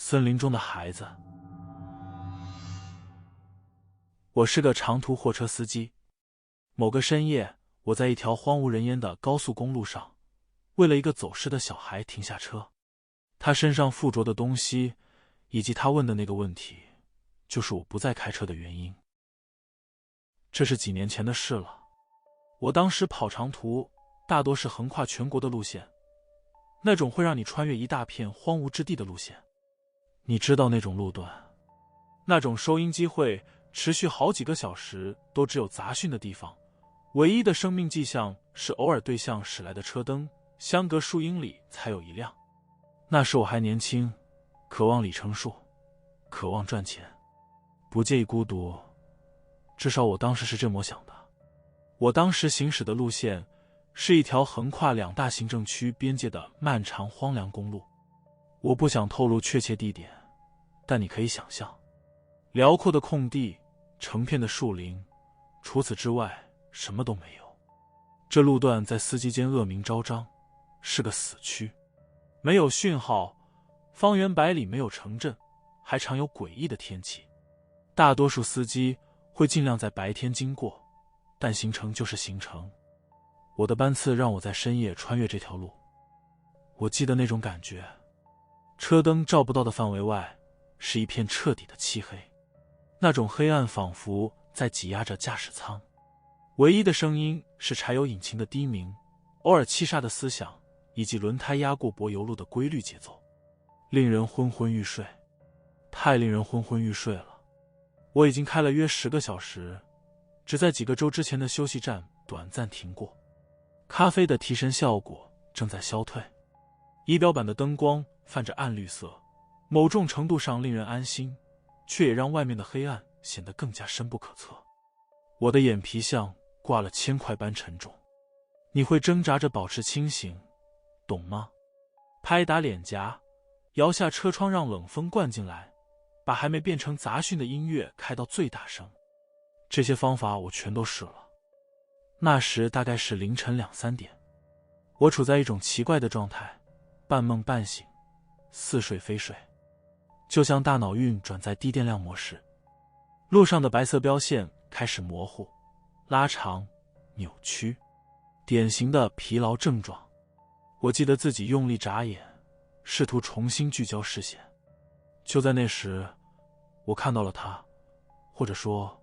森林中的孩子。我是个长途货车司机。某个深夜，我在一条荒无人烟的高速公路上，为了一个走失的小孩停下车。他身上附着的东西，以及他问的那个问题，就是我不再开车的原因。这是几年前的事了。我当时跑长途，大多是横跨全国的路线，那种会让你穿越一大片荒芜之地的路线。你知道那种路段，那种收音机会持续好几个小时都只有杂讯的地方，唯一的生命迹象是偶尔对向驶来的车灯，相隔数英里才有一辆。那时我还年轻，渴望里程数，渴望赚钱，不介意孤独，至少我当时是这么想的。我当时行驶的路线是一条横跨2大行政区边界的漫长荒凉公路。我不想透露确切地点，但你可以想象，辽阔的空地，成片的树林，除此之外什么都没有。这路段在司机间恶名昭彰，是个死区，没有讯号，方圆100里没有城镇，还常有诡异的天气。大多数司机会尽量在白天经过，但行程就是行程。我的班次让我在深夜穿越这条路。我记得那种感觉，车灯照不到的范围外是一片彻底的漆黑，那种黑暗仿佛在挤压着驾驶舱，唯一的声音是柴油引擎的低鸣，偶尔气刹的嘶响，以及轮胎压过柏油路的规律节奏，令人昏昏欲睡，太令人昏昏欲睡了。我已经开了约10个小时，只在几个周之前的休息站短暂停过。咖啡的提神效果正在消退，仪表板的灯光泛着暗绿色，某种程度上令人安心，却也让外面的黑暗显得更加深不可测。我的眼皮像挂了铅块般沉重。你会挣扎着保持清醒，懂吗？拍打脸颊，摇下车窗让冷风灌进来，把还没变成杂讯的音乐开到最大声。这些方法我全都试了。那时大概是凌晨2、3点，我处在一种奇怪的状态，半梦半醒，似睡非睡，就像大脑运转在低电量模式。路上的白色标线开始模糊、拉长、扭曲，典型的疲劳症状。我记得自己用力眨眼，试图重新聚焦视线。就在那时，我看到了他，或者说，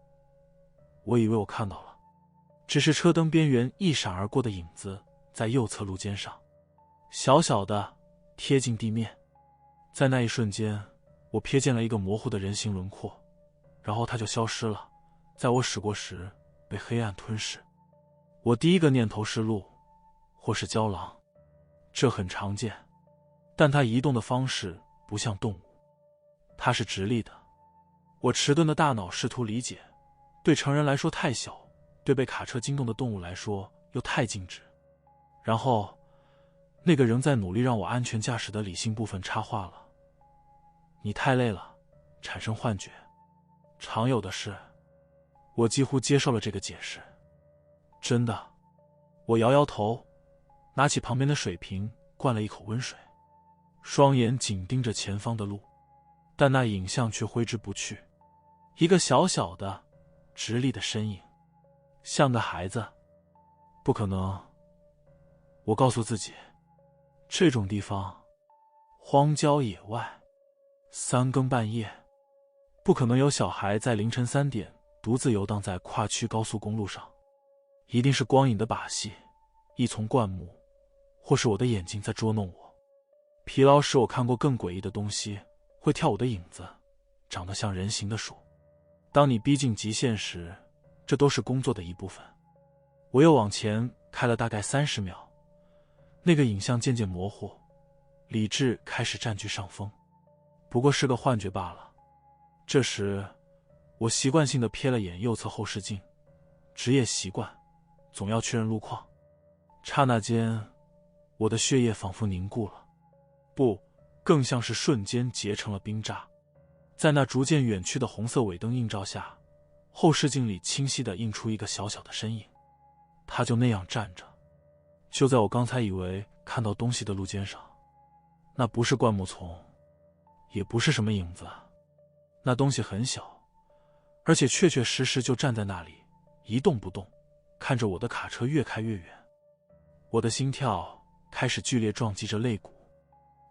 我以为我看到了，只是车灯边缘一闪而过的影子，在右侧路肩上，小小的，贴近地面。在那一瞬间，我瞥见了一个模糊的人形轮廓，然后它就消失了，在我驶过时被黑暗吞噬。我第一个念头是鹿，或是郊狼，这很常见，但它移动的方式不像动物，它是直立的。我迟钝的大脑试图理解，对成人来说太小，对被卡车惊动的动物来说又太静止。然后那个仍在努力让我安全驾驶的理性部分插话了：你太累了，产生幻觉，常有的事。我几乎接受了这个解释。真的。我摇摇头，拿起旁边的水瓶灌了一口温水，双眼紧盯着前方的路，但那影像却挥之不去。一个小小的直立的身影，像个孩子。不可能，我告诉自己，这种地方，荒郊野外，3更半夜，不可能有小孩在凌晨3点独自游荡在跨区高速公路上，一定是光影的把戏，一丛灌木，或是我的眼睛在捉弄我。疲劳使我看过更诡异的东西，会跳舞的影子，长得像人形的树。当你逼近极限时，这都是工作的一部分。我又往前开了大概30秒，那个影像渐渐模糊，理智开始占据上风。不过是个幻觉罢了。这时，我习惯性地瞥了眼右侧后视镜，职业习惯，总要确认路况。刹那间，我的血液仿佛凝固了，不，更像是瞬间结成了冰渣。在那逐渐远去的红色尾灯映照下，后视镜里清晰地映出一个小小的身影。他就那样站着，就在我刚才以为看到东西的路肩上。那不是灌木丛，也不是什么影子，那东西很小，而且确确实实就站在那里，一动不动，看着我的卡车越开越远。我的心跳开始剧烈撞击着肋骨，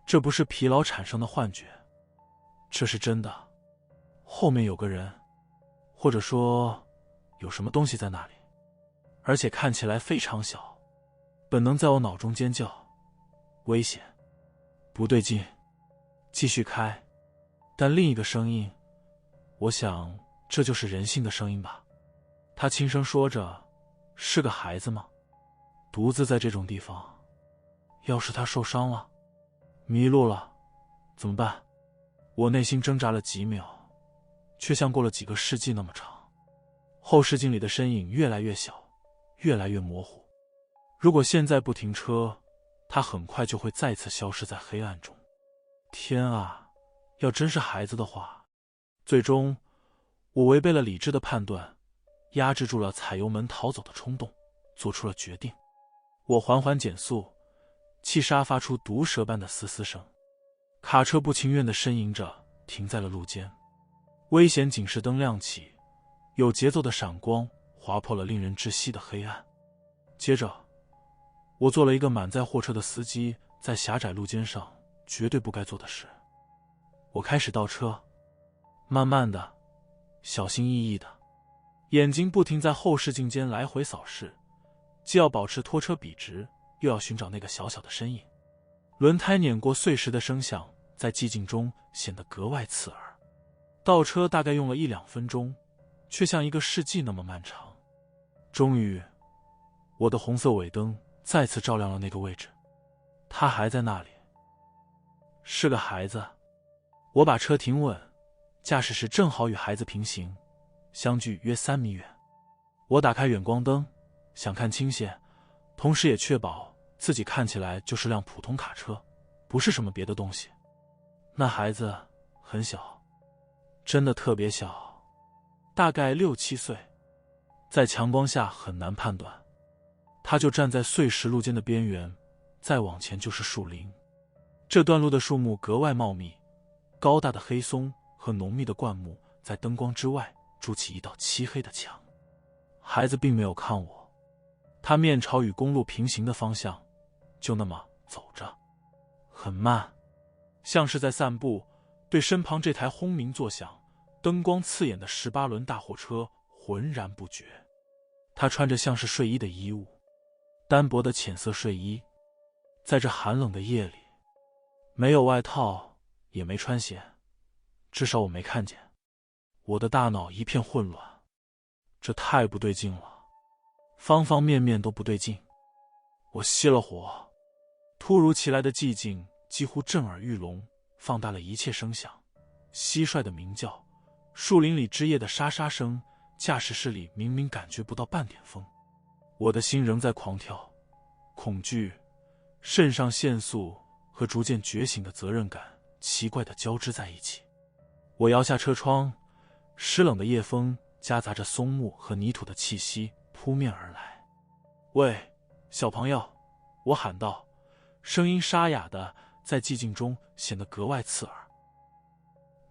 这不是疲劳产生的幻觉，这是真的。后面有个人，或者说有什么东西在那里，而且看起来非常小。本能在我脑中尖叫，危险，不对劲，继续开。但另一个声音，我想这就是人性的声音吧。他轻声说着，是个孩子吗？独自在这种地方，要是他受伤了，迷路了，怎么办？我内心挣扎了几秒，却像过了几个世纪那么长。后视镜里的身影越来越小，越来越模糊。如果现在不停车，他很快就会再次消失在黑暗中。天啊，要真是孩子的话。最终，我违背了理智的判断，压制住了踩油门逃走的冲动，做出了决定。我缓缓减速，气刹发出毒蛇般的嘶嘶声。卡车不情愿地呻吟着停在了路肩。危险警示灯亮起，有节奏的闪光划破了令人窒息的黑暗。接着，我做了一个满载货车的司机在狭窄路肩上绝对不该做的事。我开始倒车，慢慢的，小心翼翼的，眼睛不停在后视镜间来回扫视，既要保持拖车笔直，又要寻找那个小小的身影。轮胎碾过碎石的声响在寂静中显得格外刺耳。倒车大概用了1-2分钟，却像一个世纪那么漫长。终于，我的红色尾灯再次照亮了那个位置，他还在那里，是个孩子。我把车停稳，驾驶室正好与孩子平行，相距约3米远。我打开远光灯，想看清些，同时也确保自己看起来就是辆普通卡车，不是什么别的东西。那孩子很小，真的特别小，大概6-7岁，在强光下很难判断。他就站在碎石路肩的边缘，再往前就是树林。这段路的树木格外茂密，高大的黑松和浓密的灌木在灯光之外筑起一道漆黑的墙。孩子并没有看我，他面朝与公路平行的方向，就那么走着，很慢，像是在散步，对身旁这台轰鸣作响、灯光刺眼的18轮大货车浑然不觉。他穿着像是睡衣的衣物，单薄的浅色睡衣，在这寒冷的夜里，没有外套，也没穿鞋，至少我没看见。我的大脑一片混乱，这太不对劲了，方方面面都不对劲。我熄了火，突如其来的寂静几乎震耳欲聋，放大了一切声响，蟋蟀的鸣叫，树林里枝叶的沙沙声，驾驶室里明明感觉不到半点风。我的心仍在狂跳，恐惧、肾上腺素和逐渐觉醒的责任感奇怪地交织在一起。我摇下车窗，湿冷的夜风夹杂着松木和泥土的气息扑面而来。喂，小朋友，我喊道，声音沙哑的在寂静中显得格外刺耳。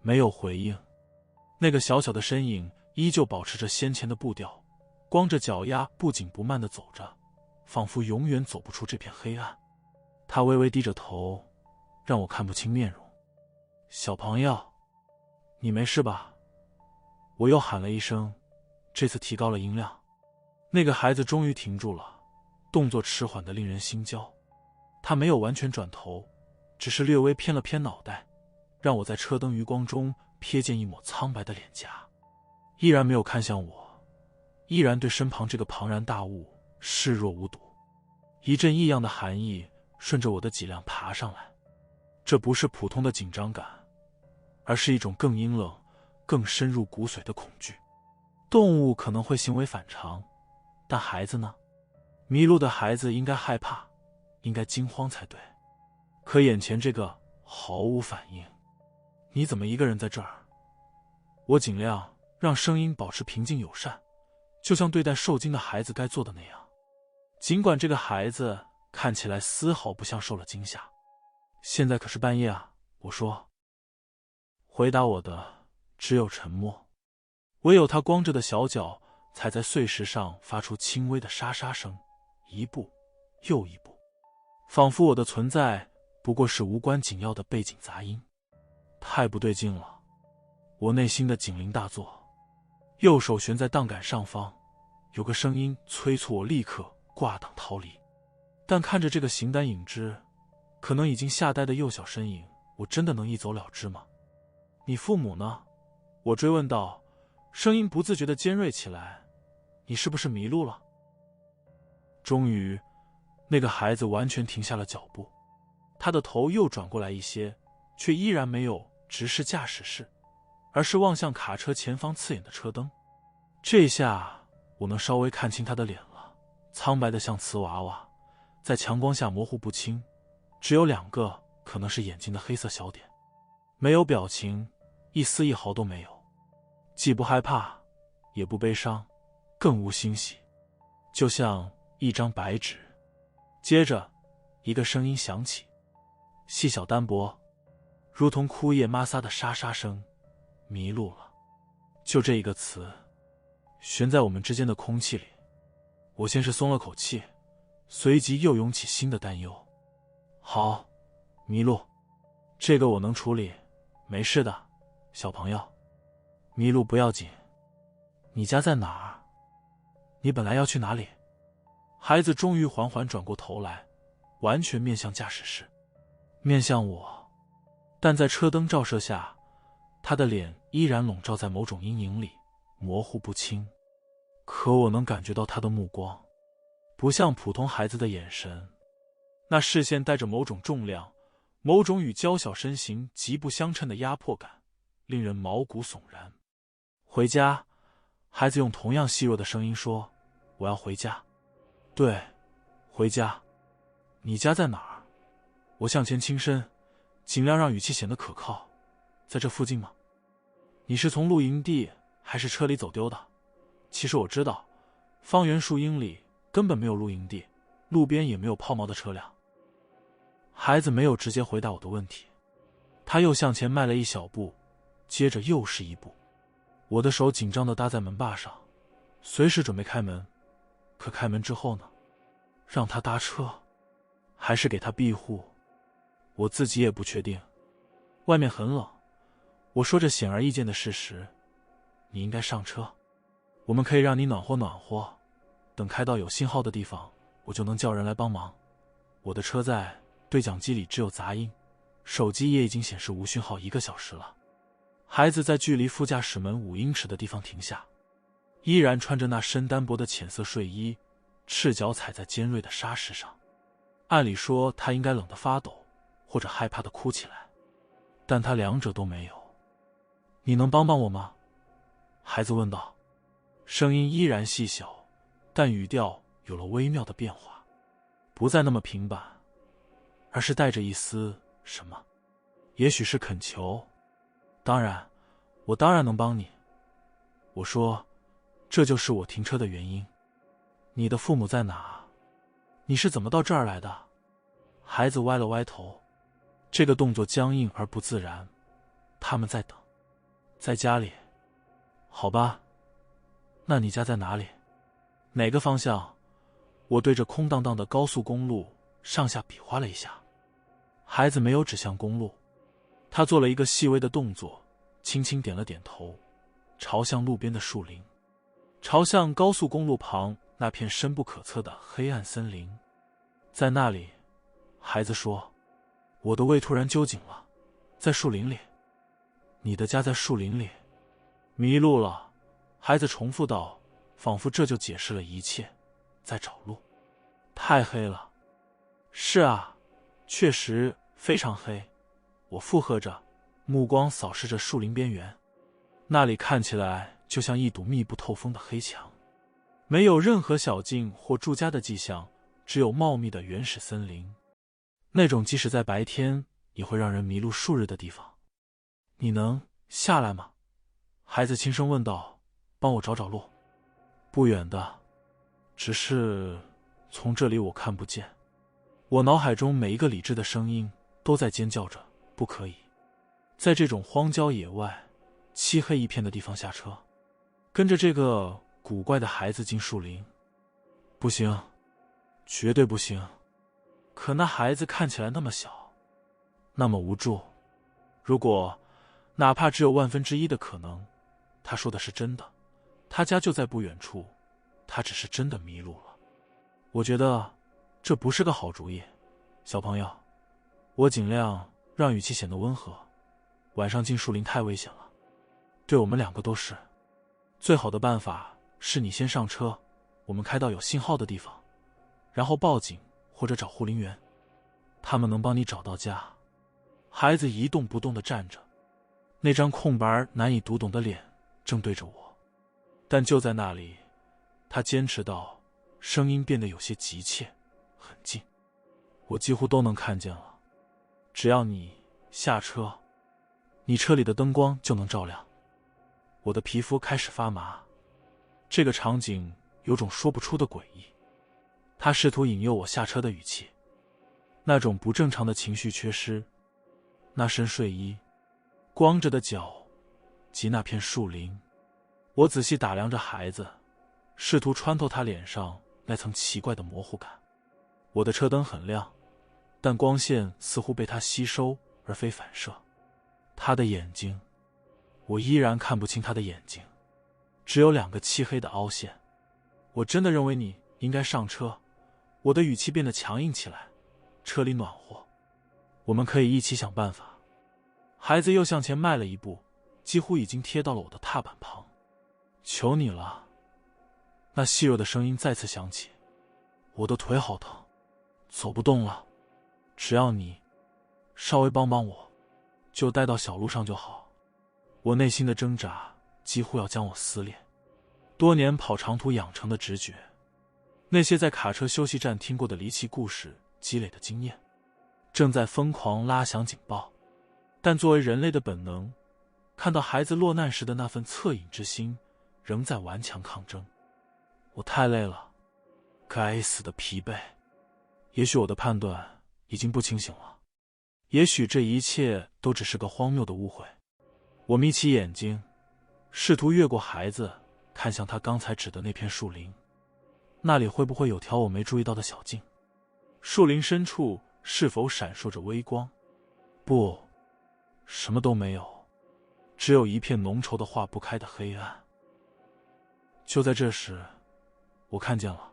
没有回应，那个小小的身影依旧保持着先前的步调，光着脚丫不紧不慢地走着，仿佛永远走不出这片黑暗。他微微低着头，让我看不清面容。小朋友，你没事吧？我又喊了一声，这次提高了音量。那个孩子终于停住了，动作迟缓得令人心焦。他没有完全转头，只是略微偏了偏脑袋，让我在车灯余光中瞥见一抹苍白的脸颊。依然没有看向我，依然对身旁这个庞然大物视若无睹。一阵异样的寒意顺着我的脊梁爬上来，这不是普通的紧张感，而是一种更阴冷、更深入骨髓的恐惧。动物可能会行为反常，但孩子呢？迷路的孩子应该害怕，应该惊慌才对。可眼前这个毫无反应。你怎么一个人在这儿？我尽量让声音保持平静友善，就像对待受惊的孩子该做的那样。尽管这个孩子看起来丝毫不像受了惊吓。现在可是半夜啊，我说。回答我的只有沉默，唯有他光着的小脚踩在碎石上发出轻微的沙沙声，一步又一步，仿佛我的存在不过是无关紧要的背景杂音。太不对劲了，我内心的警铃大作，右手悬在档杆上方，有个声音催促我立刻挂档逃离。但看着这个形单影只，可能已经吓呆的幼小身影，我真的能一走了之吗？你父母呢？我追问道，声音不自觉地尖锐起来。你是不是迷路了？终于，那个孩子完全停下了脚步，他的头又转过来一些，却依然没有直视驾驶室，而是望向卡车前方刺眼的车灯。这下我能稍微看清他的脸了，苍白的像瓷娃娃，在强光下模糊不清，只有2个可能是眼睛的黑色小点，没有表情，一丝一毫都没有，既不害怕，也不悲伤，更无欣喜，就像一张白纸。接着，一个声音响起，细小单薄，如同枯叶摩挲的沙沙声。迷路了，就这一个词，悬在我们之间的空气里。我先是松了口气，随即又涌起新的担忧。好，迷路，这个我能处理，没事的，小朋友。迷路不要紧。你家在哪儿？你本来要去哪里？孩子终于缓缓转过头来，完全面向驾驶室，面向我，但在车灯照射下，他的脸依然笼罩在某种阴影里，模糊不清。可我能感觉到他的目光，不像普通孩子的眼神，那视线带着某种重量，某种与娇小身形极不相称的压迫感，令人毛骨悚然。回家，孩子用同样细弱的声音说，我要回家。对，回家。你家在哪儿？我向前倾身，尽量让语气显得可靠。在这附近吗？你是从露营地还是车里走丢的？其实我知道，方圆数英里根本没有露营地，路边也没有抛锚的车辆。孩子没有直接回答我的问题，他又向前迈了一小步，接着又是一步。我的手紧张地搭在门把上，随时准备开门。可开门之后呢？让他搭车，还是给他庇护？我自己也不确定。外面很冷，我说着显而易见的事实。你应该上车，我们可以让你暖和暖和，等开到有信号的地方，我就能叫人来帮忙。我的车在对讲机里只有杂音，手机也已经显示无讯号1个小时了。孩子在距离副驾驶门5英尺的地方停下，依然穿着那身单薄的浅色睡衣，赤脚踩在尖锐的沙石上。按理说他应该冷得发抖，或者害怕地哭起来，但他两者都没有。你能帮帮我吗？孩子问道，声音依然细小，但语调有了微妙的变化，不再那么平板，而是带着一丝什么，也许是恳求。当然，我当然能帮你。我说，这就是我停车的原因。你的父母在哪？你是怎么到这儿来的？孩子歪了歪头，这个动作僵硬而不自然。他们在等，在家里。好吧，那你家在哪里？哪个方向？我对着空荡荡的高速公路上下比划了一下。孩子没有指向公路，他做了一个细微的动作，轻轻点了点头，朝向路边的树林，朝向高速公路旁那片深不可测的黑暗森林。在那里，孩子说，我的胃突然揪紧了，在树林里。你的家在树林里？迷路了，孩子重复道，仿佛这就解释了一切，在找路。太黑了。是啊，确实非常黑，我附和着，目光扫视着树林边缘。那里看起来就像一堵密不透风的黑墙，没有任何小径或住家的迹象，只有茂密的原始森林，那种即使在白天也会让人迷路数日的地方。你能下来吗？孩子轻声问道，帮我找找路。不远的，只是从这里我看不见。我脑海中每一个理智的声音都在尖叫着，不可以。在这种荒郊野外、漆黑一片的地方下车，跟着这个古怪的孩子进树林，不行，绝对不行。可那孩子看起来那么小，那么无助。如果哪怕只有1/1000的可能，他说的是真的，他家就在不远处，他只是真的迷路了。我觉得这不是个好主意，小朋友，我尽量让语气显得温和。晚上进树林太危险了，对我们2个都是。最好的办法是你先上车，我们开到有信号的地方，然后报警或者找护林员，他们能帮你找到家。孩子一动不动地站着，那张空白难以读懂的脸正对着我，但就在那里，他坚持到声音变得有些急切，很近，我几乎都能看见了。只要你下车，你车里的灯光就能照亮。我的皮肤开始发麻，这个场景有种说不出的诡异。他试图引诱我下车的语气，那种不正常的情绪缺失，那身睡衣，光着的脚，及那片树林。我仔细打量着孩子，试图穿透他脸上那层奇怪的模糊感。我的车灯很亮，但光线似乎被他吸收而非反射。他的眼睛，我依然看不清他的眼睛，只有2个漆黑的凹陷。我真的认为你应该上车。我的语气变得强硬起来，车里暖和，我们可以一起想办法。孩子又向前迈了一步，几乎已经贴到了我的踏板旁。求你了，那细弱的声音再次响起。我的腿好疼，走不动了，只要你稍微帮帮我，就带到小路上就好。我内心的挣扎几乎要将我撕裂。多年跑长途养成的直觉，那些在卡车休息站听过的离奇故事积累的经验，正在疯狂拉响警报。但作为人类的本能，看到孩子落难时的那份恻隐之心仍在顽强抗争。我太累了，该死的疲惫。也许我的判断已经不清醒了，也许这一切都只是个荒谬的误会。我眯起眼睛，试图越过孩子，看向他刚才指的那片树林。那里会不会有条我没注意到的小径？树林深处是否闪烁着微光？不，什么都没有，只有一片浓稠的化不开的黑暗。就在这时，我看见了，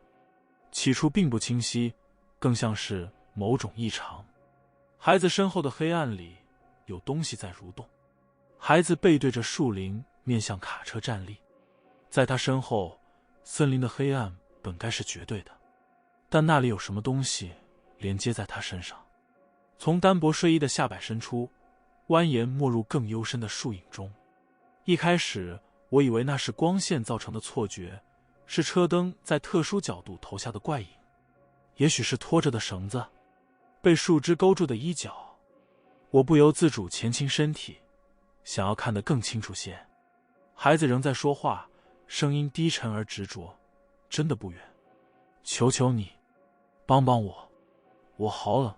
起初并不清晰，更像是某种异常。孩子身后的黑暗里有东西在蠕动。孩子背对着树林，面向卡车站立。在他身后，森林的黑暗本该是绝对的，但那里有什么东西连接在他身上。从单薄睡衣的下摆伸出，蜿蜒没入更幽深的树影中。一开始我以为那是光线造成的错觉，是车灯在特殊角度投下的怪影，也许是拖着的绳子，被树枝勾住的衣角。我不由自主前倾身体，想要看得更清楚些。孩子仍在说话，声音低沉而执着，真的不远。求求你，帮帮我，我好冷，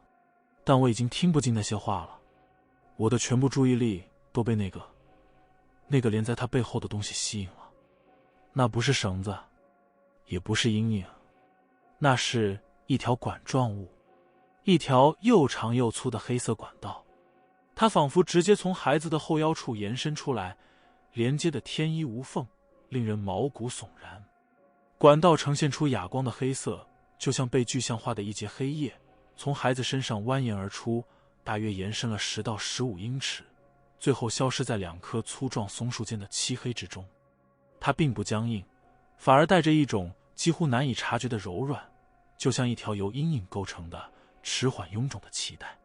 但我已经听不进那些话了。我的全部注意力都被那个连在他背后的东西吸引了。那不是绳子，也不是阴影，那是一条管状物，一条又长又粗的黑色管道。它仿佛直接从孩子的后腰处延伸出来，连接的天衣无缝，令人毛骨悚然。管道呈现出哑光的黑色，就像被具象化的一截黑夜，从孩子身上蜿蜒而出，大约延伸了10到15英尺，最后消失在2棵粗壮松树间的漆黑之中。它并不僵硬，反而带着一种几乎难以察觉的柔软，就像一条由阴影构成的迟缓臃肿的脐带。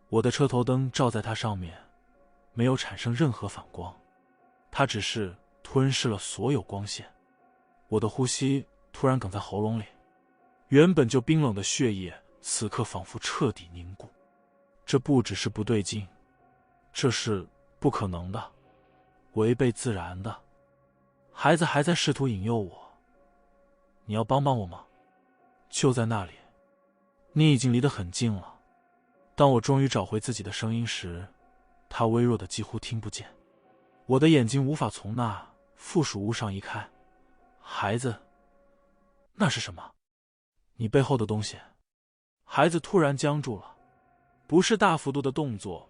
我的车头灯照在它上面，没有产生任何反光，它只是吞噬了所有光线。我的呼吸突然哽在喉咙里，原本就冰冷的血液此刻仿佛彻底凝固。这不只是不对劲，这是不可能的，违背自然的。孩子还在试图引诱我，你要帮帮我吗？就在那里，你已经离得很近了。当我终于找回自己的声音时，他微弱的几乎听不见。我的眼睛无法从那附属物上移开。孩子，那是什么？你背后的东西。孩子突然僵住了，不是大幅度的动作，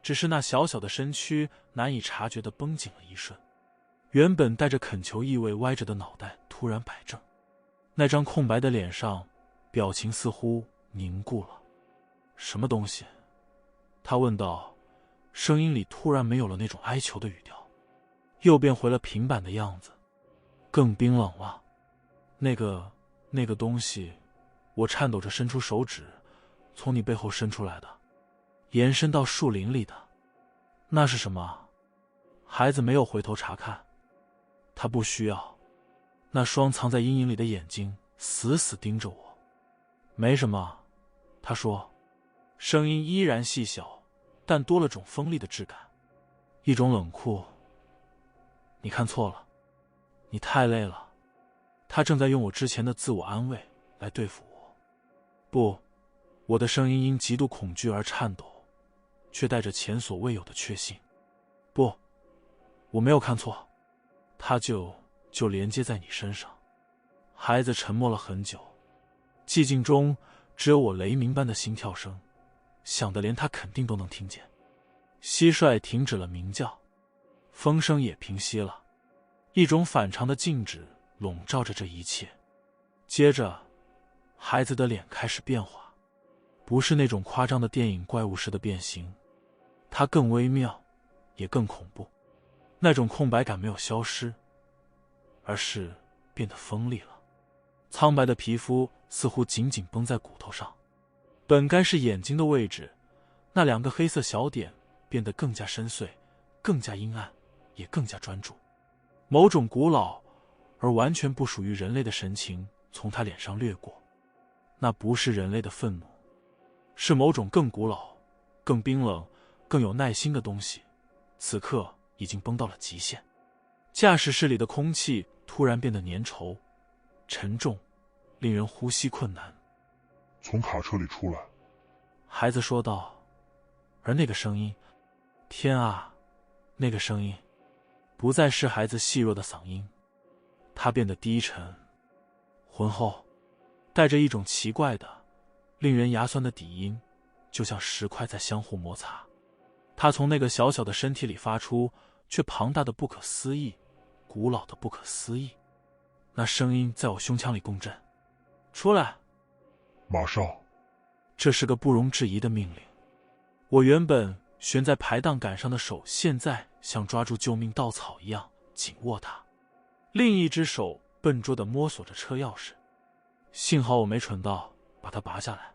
只是那小小的身躯难以察觉地绷紧了一瞬。原本带着恳求意味歪着的脑袋突然摆正，那张空白的脸上表情似乎凝固了。什么东西？他问道，声音里突然没有了那种哀求的语调，又变回了平板的样子，更冰冷了。那个东西，我颤抖着伸出手指，从你背后伸出来的，延伸到树林里的。那是什么？孩子没有回头查看，他不需要。那双藏在阴影里的眼睛死死盯着我。没什么，他说，声音依然细小，但多了种锋利的质感，一种冷酷。你看错了，你太累了。他正在用我之前的自我安慰来对付我。不，我的声音因极度恐惧而颤抖，却带着前所未有的确信。不，我没有看错，他就连接在你身上。孩子沉默了很久，寂静中只有我雷鸣般的心跳声，响得连他肯定都能听见。蟋蟀停止了鸣叫，风声也平息了，一种反常的静止笼罩着这一切。接着，孩子的脸开始变化，不是那种夸张的电影怪物式的变形，它更微妙，也更恐怖。那种空白感没有消失，而是变得锋利了。苍白的皮肤似乎紧紧绷在骨头上，本该是眼睛的位置，那两个黑色小点变得更加深邃，更加阴暗，也更加专注。某种古老而完全不属于人类的神情从他脸上掠过。那不是人类的愤怒，是某种更古老、更冰冷、更有耐心的东西，此刻已经绷到了极限。驾驶室里的空气突然变得粘稠、沉重，令人呼吸困难。从卡车里出来，孩子说道。而那个声音，天啊，那个声音不再是孩子细弱的嗓音，它变得低沉、浑厚，带着一种奇怪的、令人牙酸的底音，就像石块在相互摩擦。它从那个小小的身体里发出，却庞大的不可思议，古老的不可思议。那声音在我胸腔里共振。出来！马上！这是个不容置疑的命令。我原本悬在排档杆上的手，现在像抓住救命稻草一样紧握它，另一只手笨拙地摸索着车钥匙。幸好我没蠢到把它拔下来。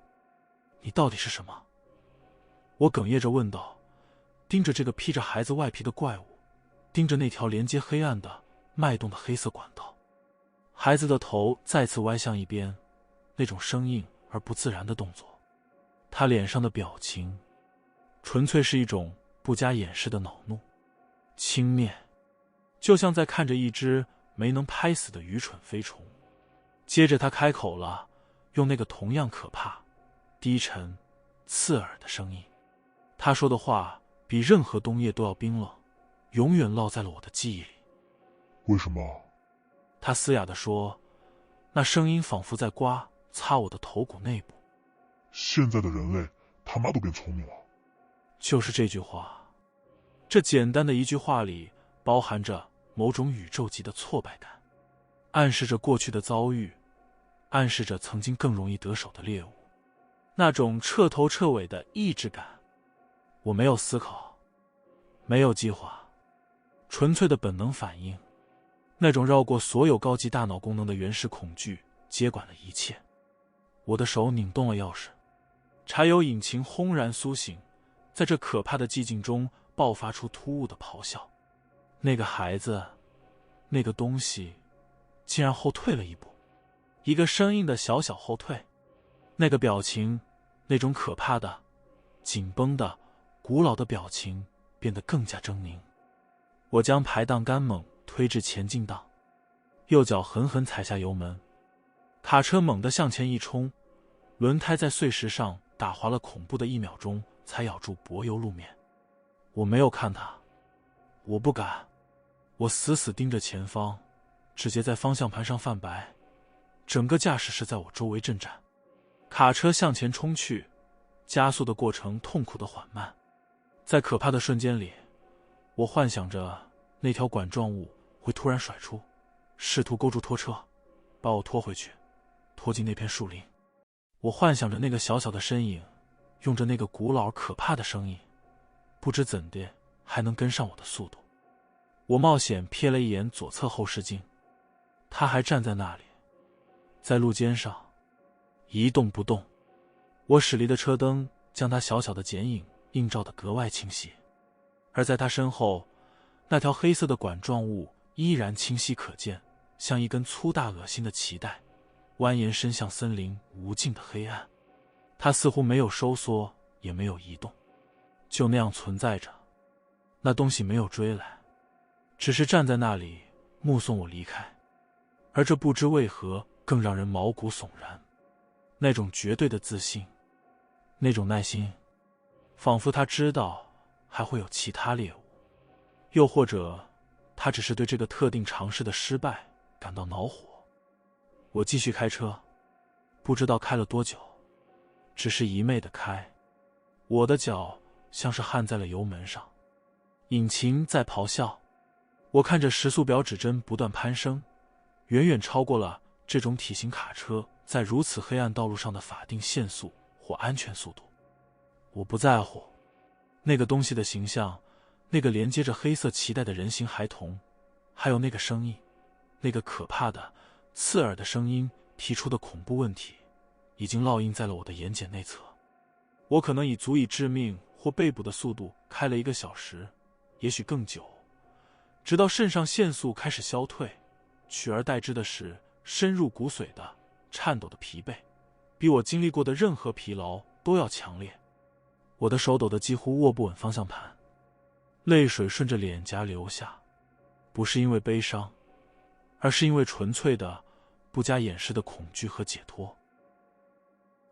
你到底是什么？我哽咽着问道，盯着这个披着孩子外皮的怪物，盯着那条连接黑暗的脉动的黑色管道。孩子的头再次歪向一边，那种生硬而不自然的动作。他脸上的表情纯粹是一种不加掩饰的恼怒、轻蔑，就像在看着一只没能拍死的愚蠢飞虫。接着他开口了，用那个同样可怕、低沉、刺耳的声音。他说的话比任何冬夜都要冰冷，永远烙在了我的记忆里。为什么？他嘶哑地说，那声音仿佛在擦我的头骨内部。现在的人类他妈都变聪明了。就是这句话，这简单的一句话里包含着某种宇宙级的挫败感，暗示着过去的遭遇，暗示着曾经更容易得手的猎物，那种彻头彻尾的意志感。我没有思考，没有计划，纯粹的本能反应，那种绕过所有高级大脑功能的原始恐惧接管了一切。我的手拧动了钥匙，柴油引擎轰然苏醒，在这可怕的寂静中爆发出突兀的咆哮。那个孩子，那个东西竟然后退了一步，一个生硬的小小后退。那个表情，那种可怕的、紧绷的、古老的表情变得更加狰狞。我将排档杆猛推至前进档，右脚狠狠踩下油门，卡车猛地向前一冲，轮胎在碎石上打滑了恐怖的1秒钟，才咬住柏油路面。我没有看他，我不敢。我死死盯着前方，指节在方向盘上泛白，整个驾驶室在我周围震颤。卡车向前冲去，加速的过程痛苦的缓慢。在可怕的瞬间里，我幻想着那条管状物会突然甩出，试图勾住拖车，把我拖回去，拖进那片树林。我幻想着那个小小的身影，用着那个古老而可怕的声音，不知怎的还能跟上我的速度。我冒险瞥了一眼左侧后视镜，他还站在那里，在路肩上一动不动。我驶离的车灯将他小小的剪影映照得格外清晰，而在他身后，那条黑色的管状物依然清晰可见，像一根粗大恶心的脐带，蜿蜒伸向森林无尽的黑暗。它似乎没有收缩，也没有移动，就那样存在着。那东西没有追来，只是站在那里目送我离开，而这不知为何更让人毛骨悚然。那种绝对的自信，那种耐心，仿佛他知道还会有其他猎物，又或者他只是对这个特定尝试的失败感到恼火。我继续开车，不知道开了多久，只是一昧的开，我的脚像是焊在了油门上，引擎在咆哮。我看着时速表指针不断攀升，远远超过了这种体型卡车在如此黑暗道路上的法定限速或安全速度。我不在乎那个东西的形象，那个连接着黑色脐带的人形孩童，还有那个声音，那个可怕的刺耳的声音提出的恐怖问题，已经烙印在了我的眼睑内侧。我可能以足以致命或被捕的速度开了1个小时，也许更久，直到肾上腺素开始消退，取而代之的是深入骨髓的颤抖的疲惫，比我经历过的任何疲劳都要强烈。我的手抖得几乎握不稳方向盘，泪水顺着脸颊流下，不是因为悲伤，而是因为纯粹的不加掩饰的恐惧和解脱。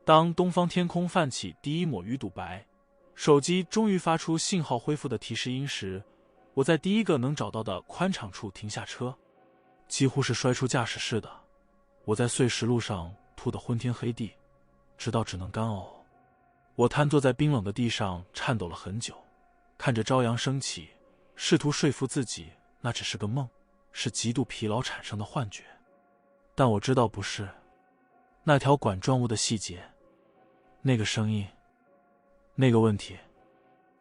当东方天空泛起第一抹鱼肚白，手机终于发出信号恢复的提示音时，我在第一个能找到的宽敞处停下车，几乎是摔出驾驶室的。我在碎石路上吐得昏天黑地，直到只能干呕。我瘫坐在冰冷的地上颤抖了很久，看着朝阳升起，试图说服自己那只是个梦，是极度疲劳产生的幻觉。但我知道不是。那条管状物的细节，那个声音，那个问题，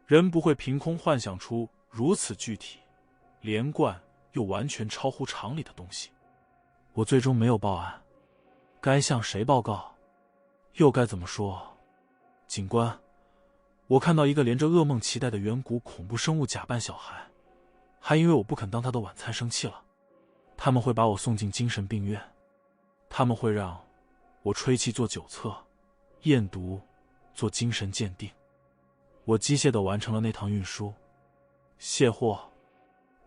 人不会凭空幻想出如此具体、连贯又完全超乎常理的东西。我最终没有报案，该向谁报告？又该怎么说？警官，我看到一个连着噩梦脐带的远古恐怖生物假扮小孩，还因为我不肯当他的晚餐生气了。他们会把我送进精神病院，他们会让我吹气做酒测、验毒、做精神鉴定。我机械地完成了那趟运输，卸货，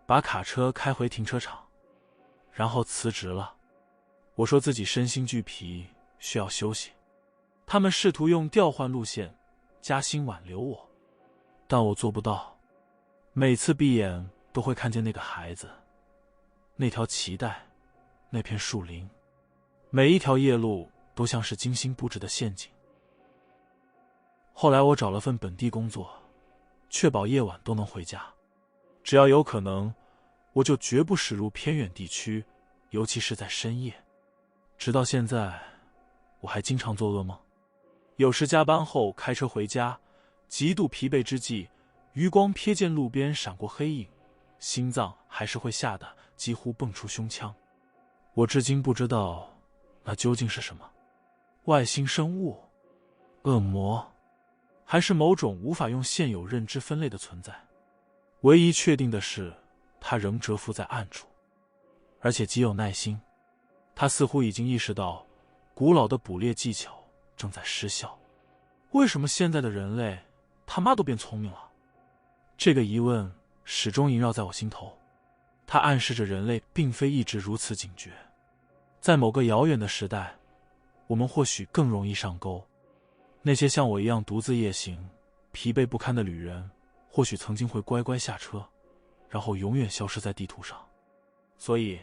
把卡车开回停车场，然后辞职了。我说自己身心俱疲，需要休息。他们试图用调换路线加薪挽留我，但我做不到。每次闭眼都会看见那个孩子，那条脐带，那片树林，每一条夜路都像是精心布置的陷阱。后来我找了份本地工作，确保夜晚都能回家。只要有可能，我就绝不驶入偏远地区，尤其是在深夜。直到现在，我还经常做噩梦。有时加班后开车回家，极度疲惫之际，余光瞥见路边闪过黑影，心脏还是会吓得几乎蹦出胸腔。我至今不知道那究竟是什么，外星生物、恶魔，还是某种无法用现有认知分类的存在。唯一确定的是，他仍蛰伏在暗处，而且极有耐心。他似乎已经意识到，古老的捕猎技巧正在失效。为什么现在的人类他妈都变聪明了？这个疑问始终萦绕在我心头。它暗示着人类并非一直如此警觉。在某个遥远的时代，我们或许更容易上钩。那些像我一样独自夜行、疲惫不堪的旅人，或许曾经会乖乖下车，然后永远消失在地图上。所以，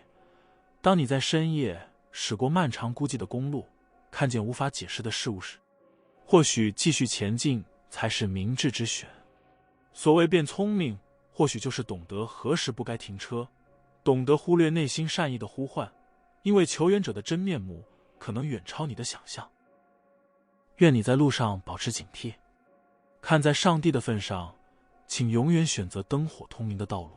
当你在深夜驶过漫长孤寂的公路，看见无法解释的事物时，或许继续前进才是明智之选。所谓变聪明，或许就是懂得何时不该停车，懂得忽略内心善意的呼唤，因为求援者的真面目可能远超你的想象。愿你在路上保持警惕，看在上帝的份上，请永远选择灯火通明的道路。